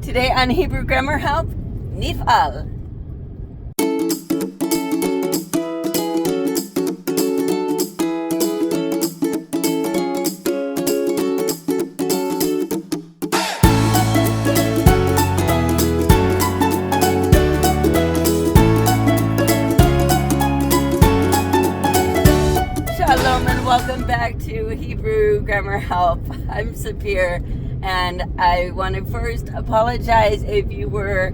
Today on Hebrew Grammar Help, Nif'al. Shalom and welcome back to Hebrew Grammar Help. I'm Sapir, and I want to first apologize if you were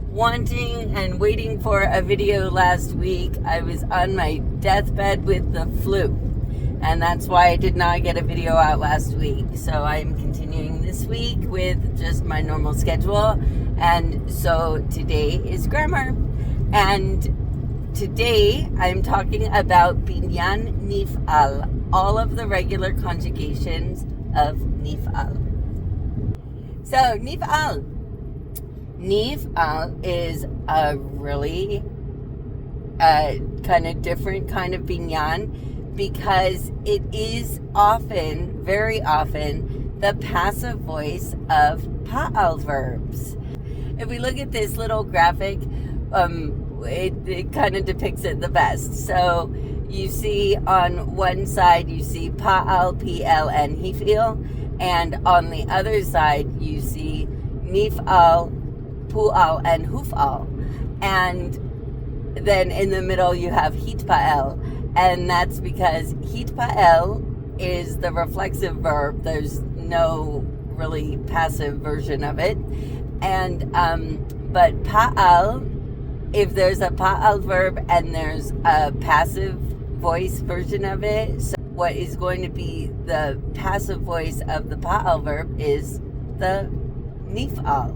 wanting and waiting for a video last week. I was on my deathbed with the flu, and that's why I did not get a video out last week. So I'm continuing this week with just my normal schedule, and so today is grammar. And today, I'm talking about binyan nif'al, all of the regular conjugations of nif'al. So, nif'al. Nif'al is a really kind of different kind of binyan because it is often, very often, the passive voice of pa'al verbs. If we look at this little graphic, it kind of depicts it the best. So you see on one side, you see pa'al, pl, and hif'il, and on the other side, you see nif'al, pu'al, and huf'al. And then in the middle, you have hitpa'el, and that's because hitpa'el is the reflexive verb. There's no really passive version of it. And but pa'al, if there's a pa'al verb and there's a passive voice version of it, so what is going to be the passive voice of the pa'al verb is the nif'al.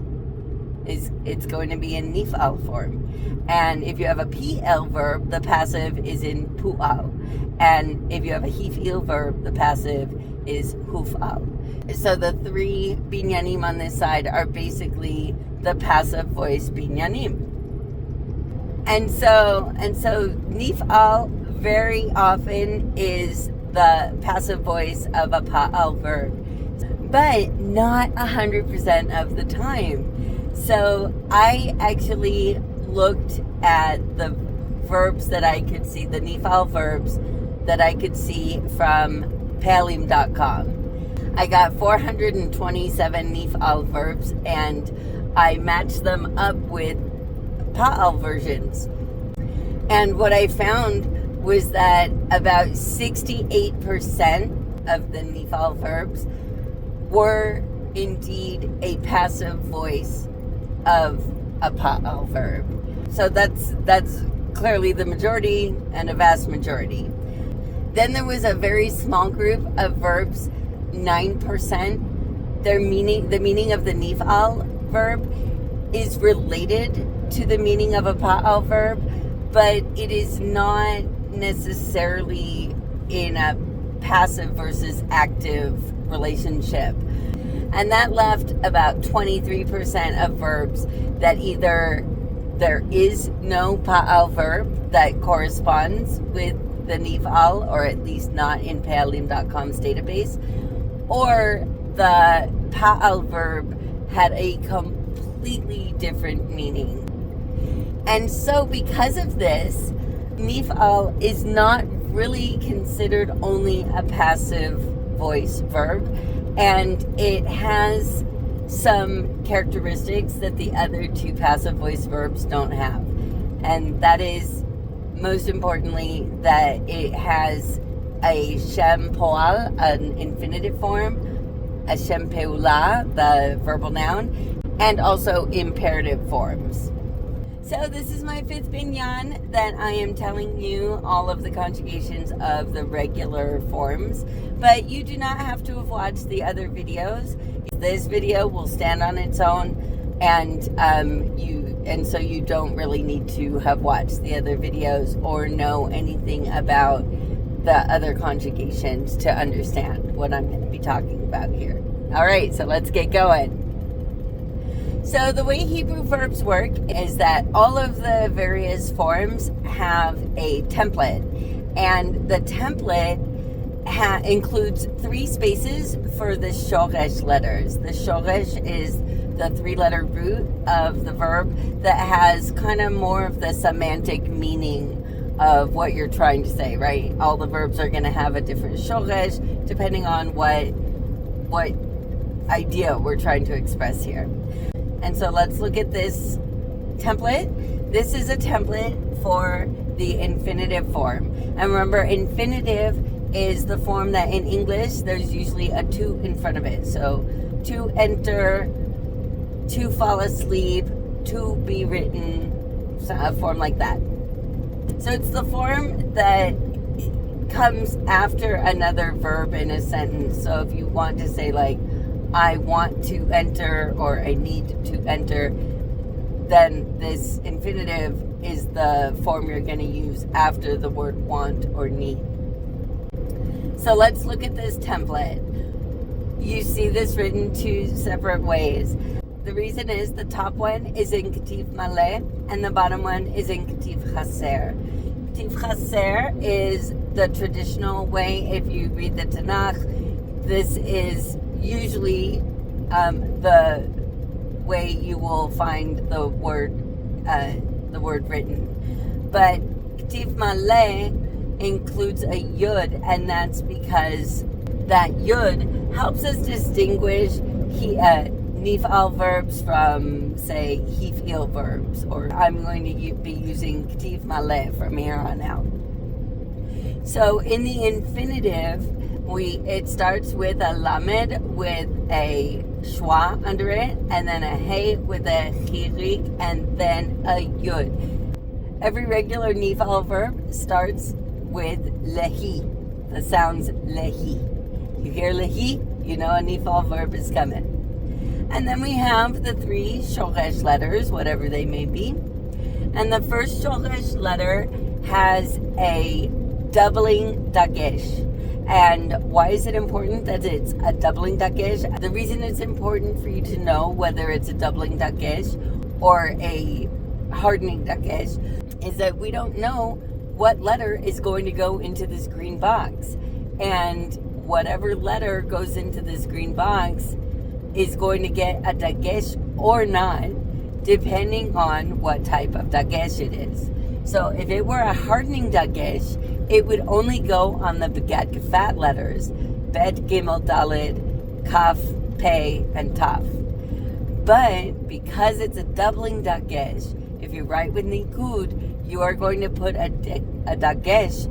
It's going to be in nif'al form. And if you have a pl verb, the passive is in pu'al. And if you have a hif'il verb, the passive is huf'al. So the three binyanim on this side are basically the passive voice binyanim. And so nif'al very often is the passive voice of a pa'al verb, but not 100% of the time. So I actually looked at the verbs that I could see, the nif'al verbs that I could see from palim.com. I got 427 nif'al verbs, and I matched them up with pa'al versions. And what I found was that about 68% of the nif'al verbs were indeed a passive voice of a pa'al verb. So that's clearly the majority and a vast majority. Then there was a very small group of verbs, 9%. The meaning of the nif'al verb is related to the meaning of a pa'al verb, but it is not necessarily in a passive versus active relationship. And that left about 23% of verbs that either there is no pa'al verb that corresponds with the nif'al, or at least not in palim.com's database, or the pa'al verb had a completely different meaning. And so because of this, nif'al is not really considered only a passive voice verb, and it has some characteristics that the other two passive voice verbs don't have. And that is, most importantly, that it has a shem poal, an infinitive form, a shem peula, the verbal noun, and also imperative forms. So this is my fifth binyan that I am telling you all of the conjugations of the regular forms, but you do not have to have watched the other videos. This video will stand on its own, and so you don't really need to have watched the other videos or know anything about the other conjugations to understand what I'm going to be talking about here. All right, so let's get going. So the way Hebrew verbs work is that all of the various forms have a template, and the template includes 3 spaces for the shoresh letters. The shoresh is the three-letter root of the verb that has kind of more of the semantic meaning of what you're trying to say, right? All the verbs are going to have a different shoresh depending on what idea we're trying to express here. And so let's look at this template. This is a template for the infinitive form. And remember, infinitive is the form that in English there's usually a to in front of it. So to enter, to fall asleep, to be written, a form like that. So it's the form that comes after another verb in a sentence. So if you want to say like, I want to enter or I need to enter, then this infinitive is the form you're going to use after the word want or need. So let's look at this template. You see this written two separate ways. The reason is the top one is in Ketiv Maleh and the bottom one is in Ketiv Chaser. Ketiv Chaser is the traditional way. If you read the Tanakh, this is usually the way you will find the word written. But Ketiv Maleh includes a yud, and that's because that yud helps us distinguish Nif'al verbs from, say, Hif'il verbs, or I'm going to be using Ketiv Maleh from here on out. So in the infinitive, it starts with a lamed with a schwa under it, and then a hey with a chirik, and then a yud. Every regular Nif'al verb starts with lehi. The sounds lehi. You hear lehi, you know a Nif'al verb is coming. And then we have the three shoresh letters, whatever they may be. And the first shoresh letter has a doubling dagesh. And why is it important that it's a doubling dagesh? The reason it's important for you to know whether it's a doubling dagesh or a hardening dagesh is that we don't know what letter is going to go into this green box. And whatever letter goes into this green box is going to get a dagesh or not, depending on what type of dagesh it is. So if it were a hardening dagesh, it would only go on the begad gefat letters, bet, gimel, dalet, kaf, pei, and taf. But because it's a doubling dagesh, if you write with nikud, you are going to put a dagesh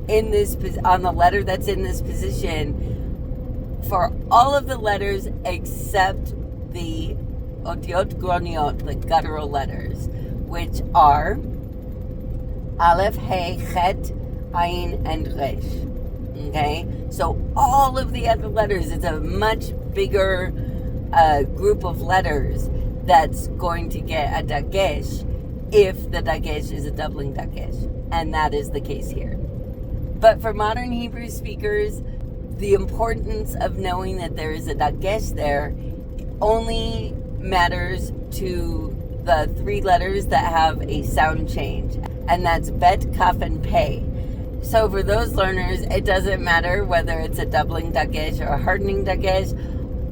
in this on the letter that's in this position for all of the letters except the otiot groniot, the guttural letters, which are Aleph, Hey, Chet, Ayin, and Resh. Okay? So all of the other letters, it's a much bigger group of letters that's going to get a dagesh if the dagesh is a doubling dagesh. And that is the case here. But for modern Hebrew speakers, the importance of knowing that there is a dagesh there only matters to the three letters that have a sound change. And that's bet, kaf, and pei. So for those learners, it doesn't matter whether it's a doubling dagesh or a hardening dagesh.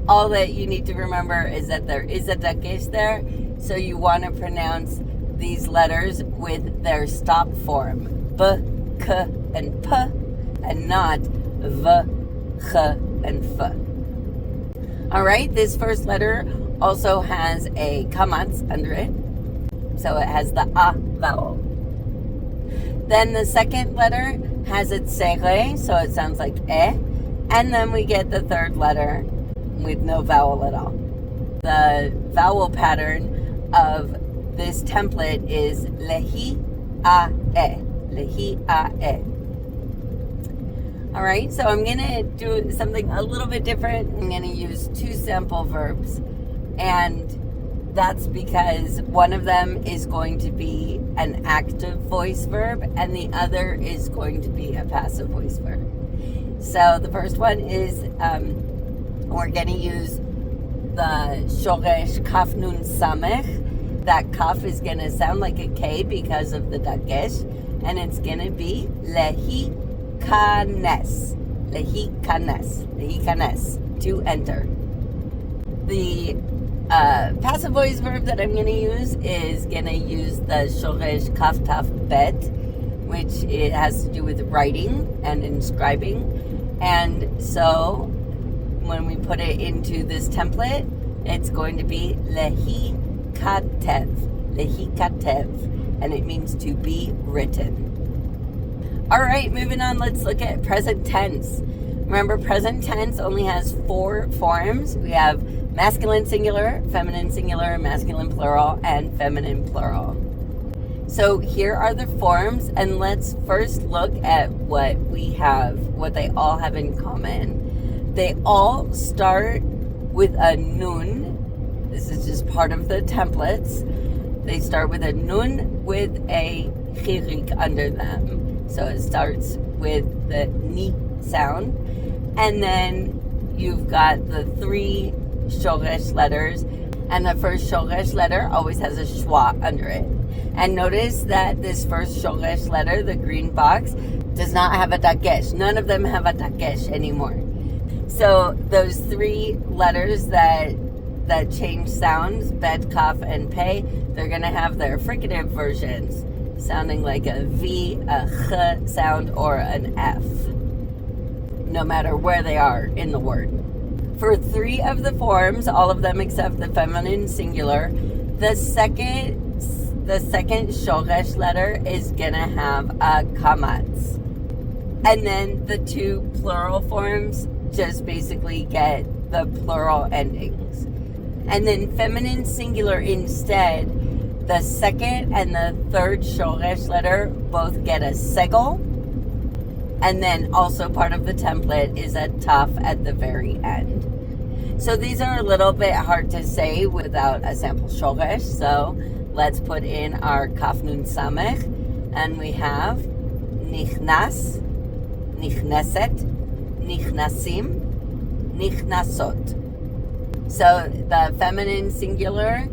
All that you need to remember is that there is a dagesh there. So you want to pronounce these letters with their stop form. B, k, and p, and not v, ch, and f. Alright, this first letter also has a kamatz under it. So it has the a vowel. Then the second letter has its sere, so it sounds like e. And then we get the third letter with no vowel at all. The vowel pattern of this template is lehi, a, e. Lehi, a, e. Alright, so I'm going to do something a little bit different. I'm going to use two sample verbs. And that's because one of them is going to be an active voice verb and the other is going to be a passive voice verb. So the first one is, we're going to use the shoresh kaf nun samech. That kaf is going to sound like a K because of the dagesh, and it's going to be lehi kanes. Lehi kanes. Lehi kanes. To enter. The passive voice verb that I'm going to use is going to use the shoresh kaf taf bet, which it has to do with writing and inscribing. And so when we put it into this template, it's going to be lehi katev, and it means to be written. All right, moving on, let's look at present tense. Remember, present tense only has 4 forms. We have masculine singular, masculine plural, and feminine plural. So here are the forms, and let's first look at what they all have in common. They all start with a nun. This is just part of the templates. They start with a nun with a chirik under them. So it starts with the ni sound. And then you've got the 3 shoresh letters. And the first shoresh letter always has a schwa under it. And notice that this first shoresh letter, the green box, does not have a dagesh. None of them have a dagesh anymore. So those 3 letters that change sounds, bet, kaf, and pei, they're going to have their fricative versions, sounding like a V, a ch sound, or an F, no matter where they are in the word. For 3 of the forms, all of them except the feminine singular, the second shoresh letter is going to have a kamatz. And then the 2 plural forms just basically get the plural endings. And then feminine singular instead, the second and the third shoresh letter both get a segel. And then also part of the template is a taf at the very end. So these are a little bit hard to say without a sample shoresh. So let's put in our kaf nun samech. And we have nichnas, nichneset, nichnasim, nichnasot. So the feminine singular,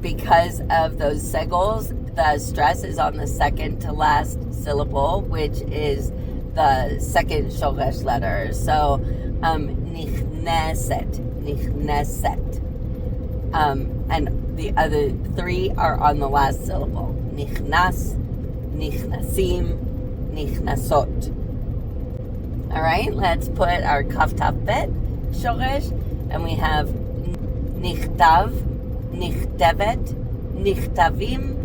because of those segels, the stress is on the second to last syllable, which is the second shoresh letter. So nichneset. And the other 3 are on the last syllable. Nichnas, nichnasim, nichnasot. All right, let's put our kaf taf bet shoresh, and we have nichtav, nichtevet, nichtavim,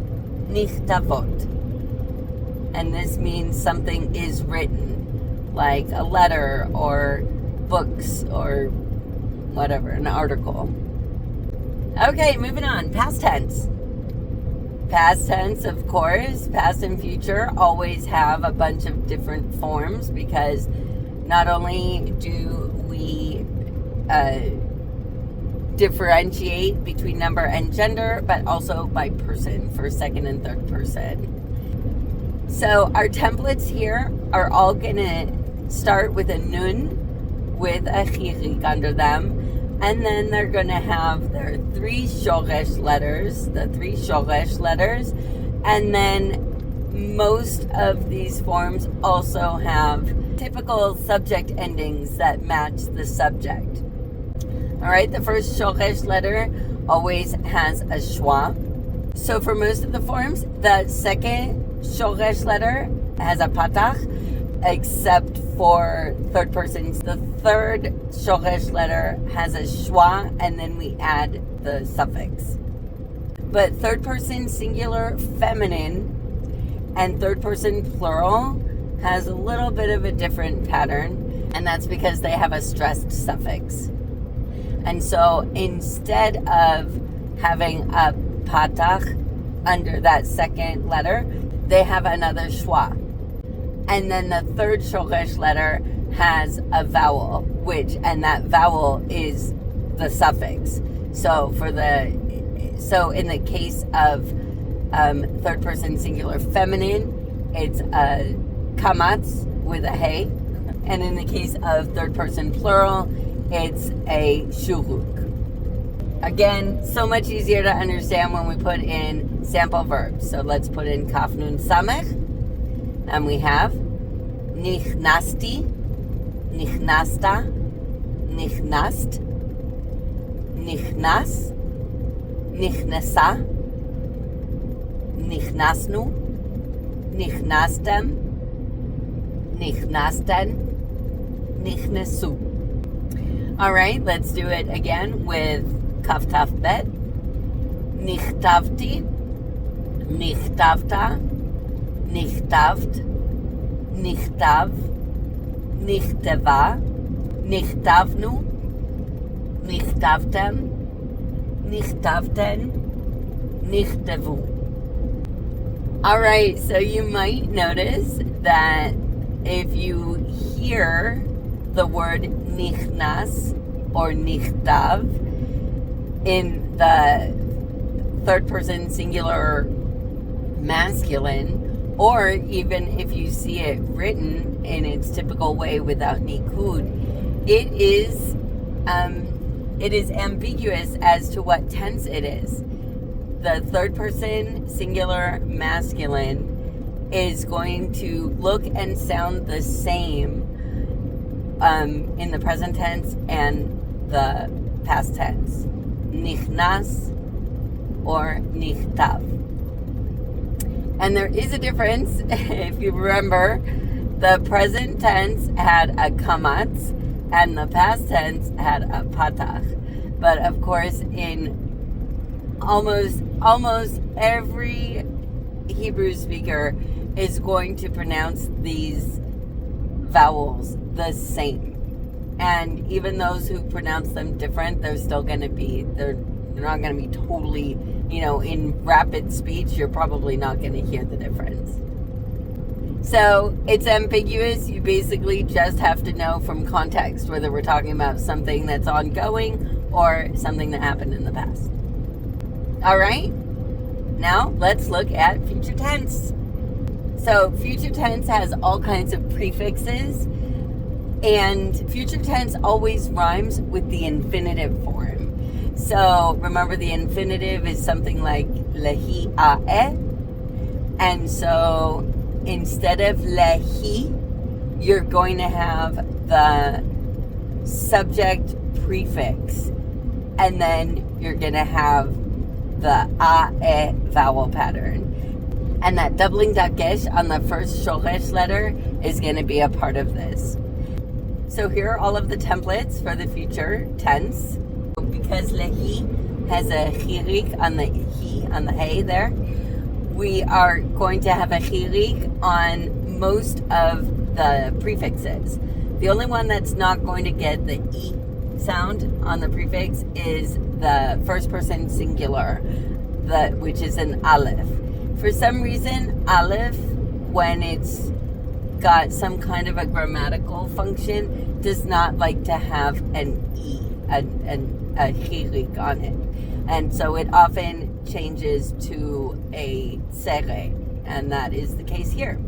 nichtavot. And this means something is written, like a letter or books or whatever, an article. Okay, moving on. Past tense. Past tense, of course, past and future always have a bunch of different forms, because not only do we differentiate between number and gender, but also by person for second and third person. So our templates here are all going to start with a nun with a chirik under them. And then they're going to have their 3 shoresh letters, And then most of these forms also have typical subject endings that match the subject. All right, the first shoresh letter always has a schwa. So for most of the forms, the second shoresh letter has a patach, except for third persons. The third shoresh letter has a schwa, and then we add the suffix. But third person singular feminine and third person plural has a little bit of a different pattern, and that's because they have a stressed suffix. And so instead of having a patach under that second letter, they have another schwa. And then the third shoresh letter has a vowel, and that vowel is the suffix. So in the case of third person singular feminine, it's a kamatz with a hey. And in the case of third person plural, it's a shuruk. Again, so much easier to understand when we put in sample verbs. So let's put in kaf nun samech, and we have nichnasti, nichnasta, nichnast, נכנס, נכנסה, נכנסנו, נכנסתם, נכנסתן, נכנסו. All right, let's do it again with kaf taf bet. נכתבתי, נכתבת, נכתבת, נכתב, נכתבה, נכתבנו, נכתבתם, נכתבתן, נכתבו. All right, so you might notice that if you hear the word nichnas or nichtav in the third person singular masculine, or even if you see it written in its typical way without nikud, it is ambiguous as to what tense it is. The third person singular masculine is going to look and sound the same in the present tense and the past tense. Nichnas or nichtav. And there is a difference. If you remember, the present tense had a kamatz and the past tense had a patach. But of course, in almost every Hebrew speaker is going to pronounce these vowels the same. And even those who pronounce them different, they're still going to be, they're not going to be totally, in rapid speech, you're probably not going to hear the difference. So it's ambiguous. You basically just have to know from context whether we're talking about something that's ongoing or something that happened in the past. All right, now let's look at future tense. So future tense has all kinds of prefixes, and future tense always rhymes with the infinitive form. So remember, the infinitive is something like lehi a'e, and so instead of lehi, you're going to have the subject prefix, and then you're going to have the a'e vowel pattern. And that doubling dagesh on the first shoresh letter is going to be a part of this. So here are all of the templates for the future tense. Because lehi has a chirik on the hey there, we are going to have a chirik on most of the prefixes. The only one that's not going to get the e sound on the prefix is the first person singular, which is an aleph. For some reason, aleph, when it's got some kind of a grammatical function, does not like to have an e, a chirik on it. And so it often changes to a sere, and that is the case here.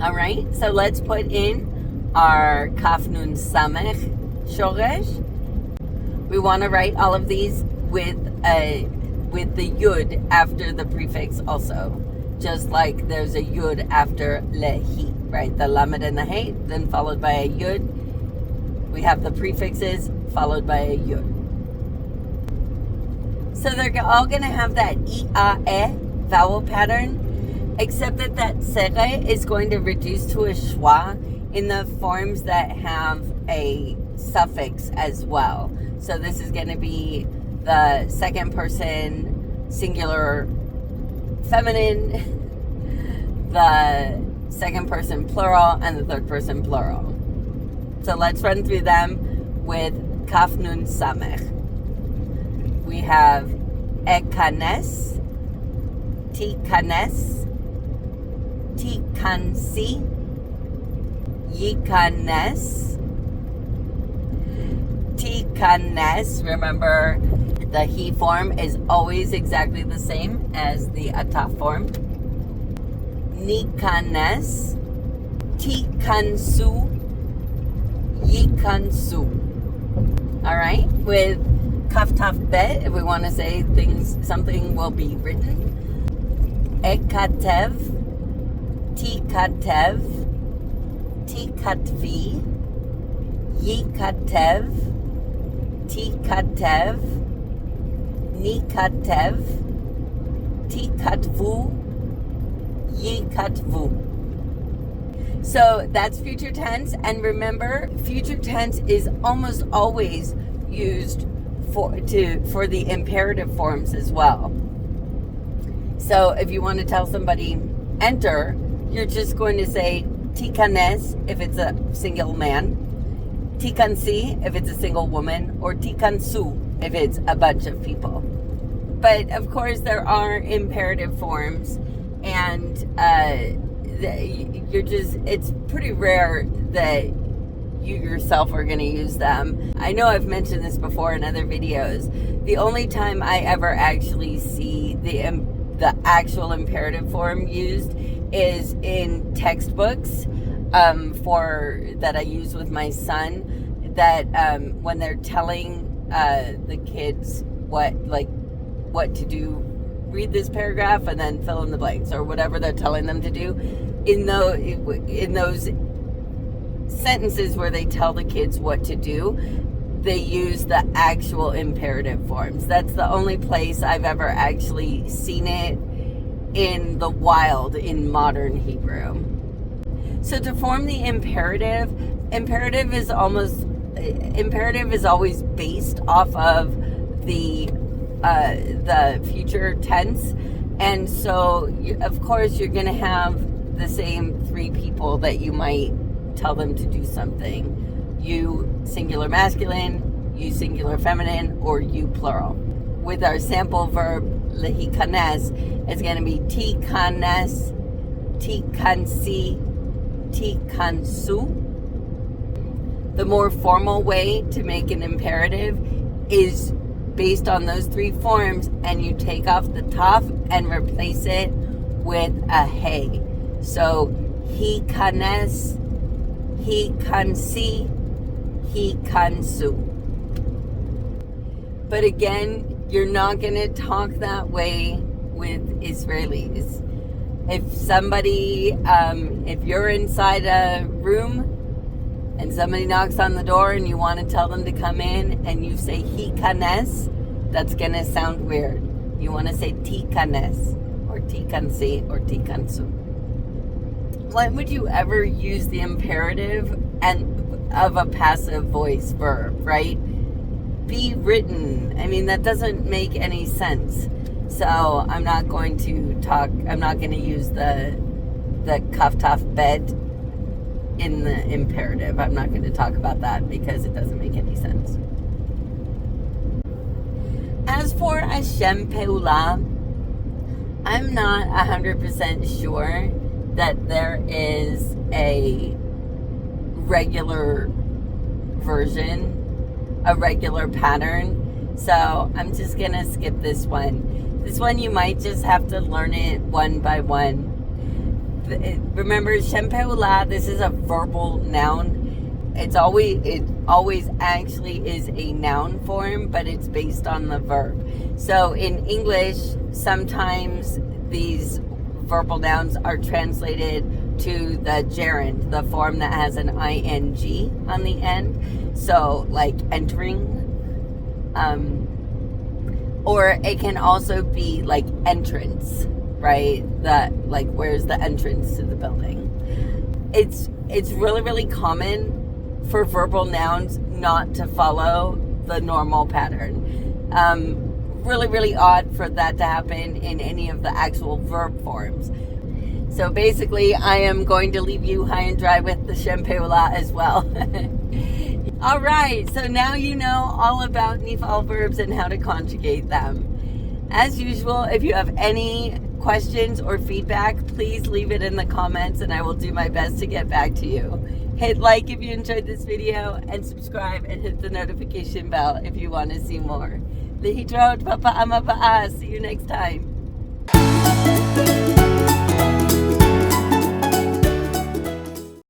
All right, so let's put in our kaf nun samech shoresh. We want to write all of these with the yud after the prefix also, just like there's a yud after lehi, right? The lamed and the hey, then followed by a yud. We have the prefixes followed by a yud. So they're all going to have that i-a-e vowel pattern, except that sere is going to reduce to a schwa in the forms that have a suffix as well. So this is going to be the second person singular feminine, the second person plural, and the third person plural. So let's run through them with kaf nun samech. We have ekanes, tikanes, tikansi, yikanes, tikanes. Remember, the he form is always exactly the same as the ataf form. Nikanes, tikansu, yikansu. All right, with kaf taf bet, if we want to say something will be written. Ekatev, tikatev, tikatvi, yikatev, tikatev, nikatev, tikatvu, yikatvu. So that's future tense, and remember, future tense is almost always used for the imperative forms as well. So if you want to tell somebody enter, you're just going to say tikanes if it's a single man, tikansi if it's a single woman, or tikansu if it's a bunch of people. But of course there are imperative forms, and it's pretty rare that you yourself are going to use them. I know I've mentioned this before in other videos. The only time I ever actually see the actual imperative form used is in textbooks that I use with my son, that when they're telling the kids what to do, read this paragraph and then fill in the blanks, or whatever they're telling them to do. In those sentences where they tell the kids what to do, they use the actual imperative forms. That's the only place I've ever actually seen it in the wild in modern Hebrew. So to form the imperative is always based off of the future tense, and so of course you're going to have the same three people that you might tell them to do something. You singular masculine, you singular feminine, or you plural. With our sample verb lehikanes, it's going to be tikanes, tikansi, tikansu. The more formal way to make an imperative is based on those three forms, and you take off the taf and replace it with a hey. So hikanes, hikansi, hikansu. But again, you're not going to talk that way with Israelis. If somebody, if you're inside a room and somebody knocks on the door and you want to tell them to come in and you say hikanes, that's going to sound weird. You want to say tikanes, or tikansi, or tikansu. When would you ever use the imperative of a passive voice verb, right? Be written. I mean, that doesn't make any sense. So I'm not going to use the kaftaf bed in the imperative. I'm not going to talk about that because it doesn't make any sense. As for Hashem Peula, I'm not 100% sure that there is a regular version, a regular pattern. So I'm just going to skip this one. This one you might just have to learn it one by one. Remember, Shem Peula, this is a verbal noun. It always actually is a noun form, but it's based on the verb. So in English, sometimes these verbal nouns are translated to the gerund, the form that has an ing on the end. So like entering, or it can also be like entrance, right? That, like, where's the entrance to the building? It's really, really common for verbal nouns not to follow the normal pattern. Really, really odd for that to happen in any of the actual verb forms. So basically, I am going to leave you high and dry with the Shem Peula as well. All right, so now you know all about Nif'al verbs and how to conjugate them. As usual, if you have any questions or feedback, please leave it in the comments and I will do my best to get back to you. Hit like if you enjoyed this video, and subscribe and hit the notification bell if you want to see more. Lehitraot, Papa Ama Ba'a. See you next time.